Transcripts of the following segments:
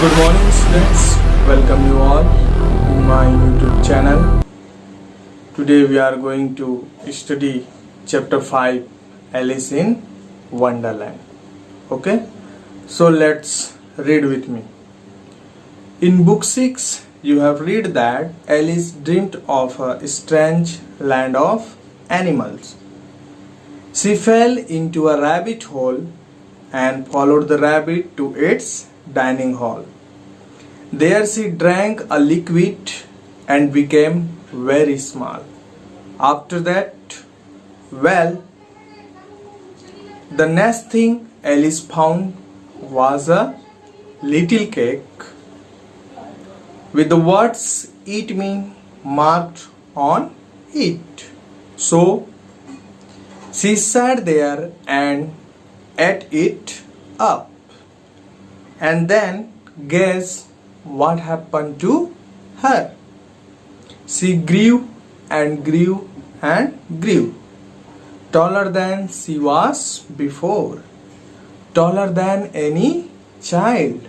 Good morning students, welcome you all to my YouTube channel. Today we are going to study chapter 5 Alice in Wonderland. Okay, so let's read with me. In book 6 you have read that Alice dreamed of a strange land of animals. She fell into a rabbit hole and followed the rabbit to its dining hall. There she drank a liquid and became very small. After that, the next thing Alice found was a little cake with the words "Eat me" marked on it. So she sat there and ate it up. And then guess what happened to her? She grew and grew and grew, taller than she was before, taller than any child,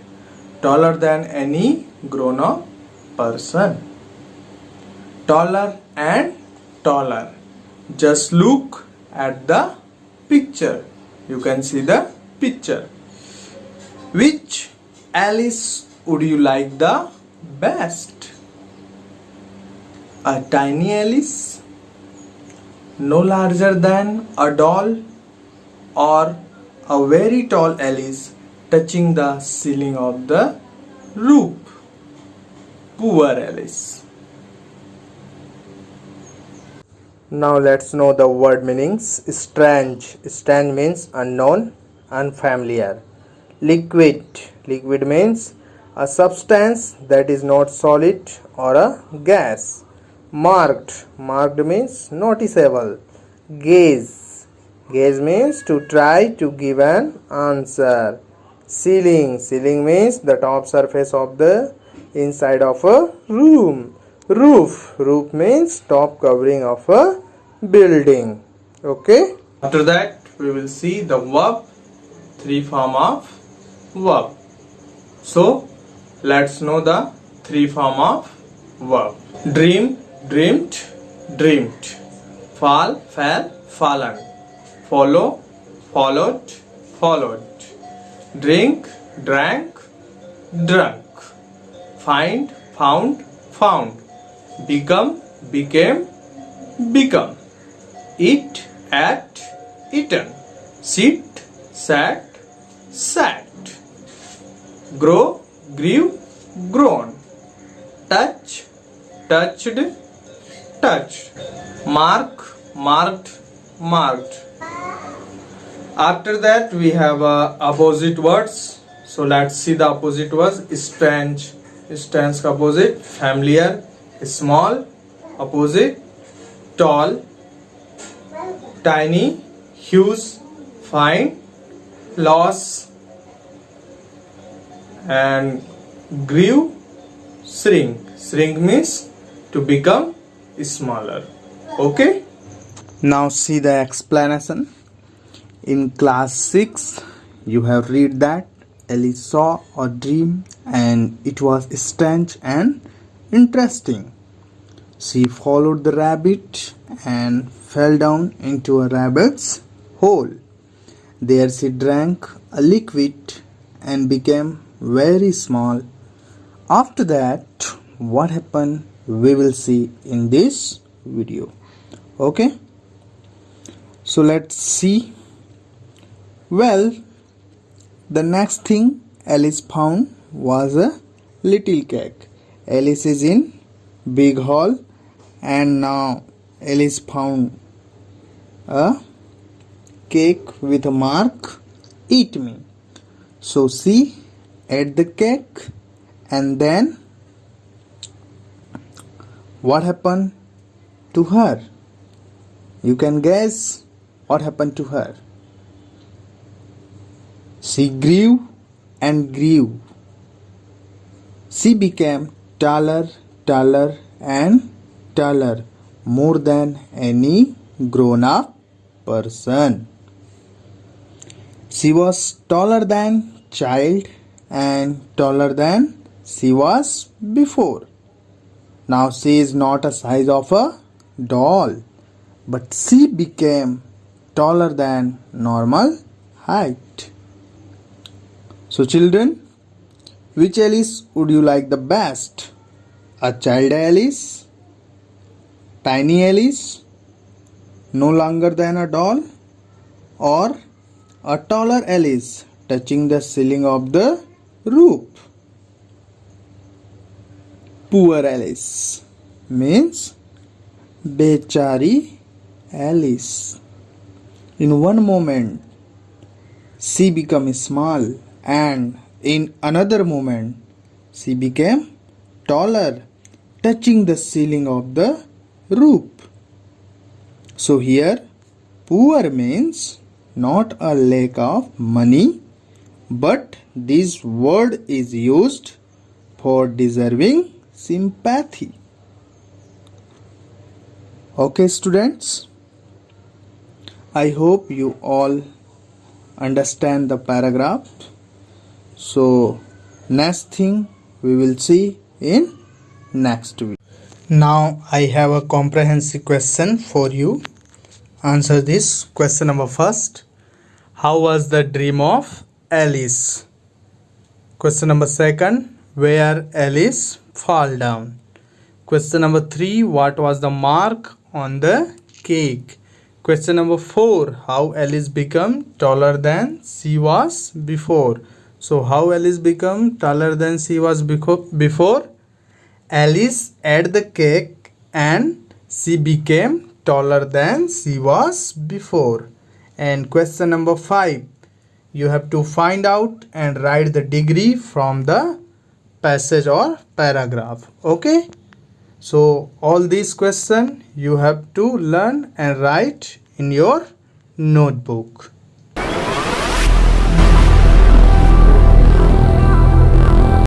taller than any grown-up person, taller and taller. Just look at the picture. You can see the picture. Which Alice would you like the best? A tiny Alice, no larger than a doll, or a very tall Alice touching the ceiling of the roof? Poor Alice. Now let's know the word meanings. Strange. Strange means unknown, unfamiliar. Liquid. Liquid means a substance that is not solid or a gas. Marked. Marked means noticeable. Gaze. Gaze means to try to give an answer. Ceiling. Ceiling means the top surface of the inside of a room. Roof. Roof means top covering of a building. Okay. After that we will see the verb, three form of verb. So let's know the three form of verb. Dream, dreamed, dreamed. Fall, fell, fallen. Follow, followed, followed. Drink, drank, drunk. Find, found, found. Become, became, become. Eat, ate, eaten. Sit, sat, sat. Grow, grew, grown. Touch, touched, touched. Mark, marked, marked. After that we have opposite words. So let's see the opposite words. Strange. Strange opposite. Familiar. Small. Opposite. Tall. Tiny. Huge. Fine. Loss. And grew, shrink. Shrink means to become smaller. Okay. Now see the explanation. In class 6 you have read that Alice saw a dream and it was strange and interesting. She followed the rabbit and fell down into a rabbit's hole. There she drank a liquid and became very small. After that, what happened we will see in this video. Okay, so let's see. Well, the next thing Alice found was a little cake. Alice is in big hall and now Alice found a cake with a mark, "Eat me." So she ate the cake and then what happened to her? You can guess what happened to her. She grew and grew. She became taller, taller and taller, more than any grown-up person. She was taller than child and taller than she was before. Now she is not a size of a doll, but she became taller than normal height. So children, which Alice would you like the best? A child Alice? Tiny Alice? No longer than a doll? Or a taller Alice touching the ceiling of the roof? Poor Alice means Bechari Alice. In one moment, she became small, and in another moment, she became taller, touching the ceiling of the roof. So here, poor means not a lack of money, but this word is used for deserving sympathy. Okay, students, I hope you all understand the paragraph. So next thing we will see in next week. Now I have a comprehensive question for you. Answer this. Question number first. How was the dream of Alice? Question number second. Where Alice fall down? Question number 3. What was the mark on the cake? Question number 4. How Alice became taller than she was before? So how Alice became taller than she was before? Alice ate the cake and she became taller than she was before. And question number 5. You have to find out and write the degree from the passage or paragraph. Okay? So all these questions you have to learn and write in your notebook.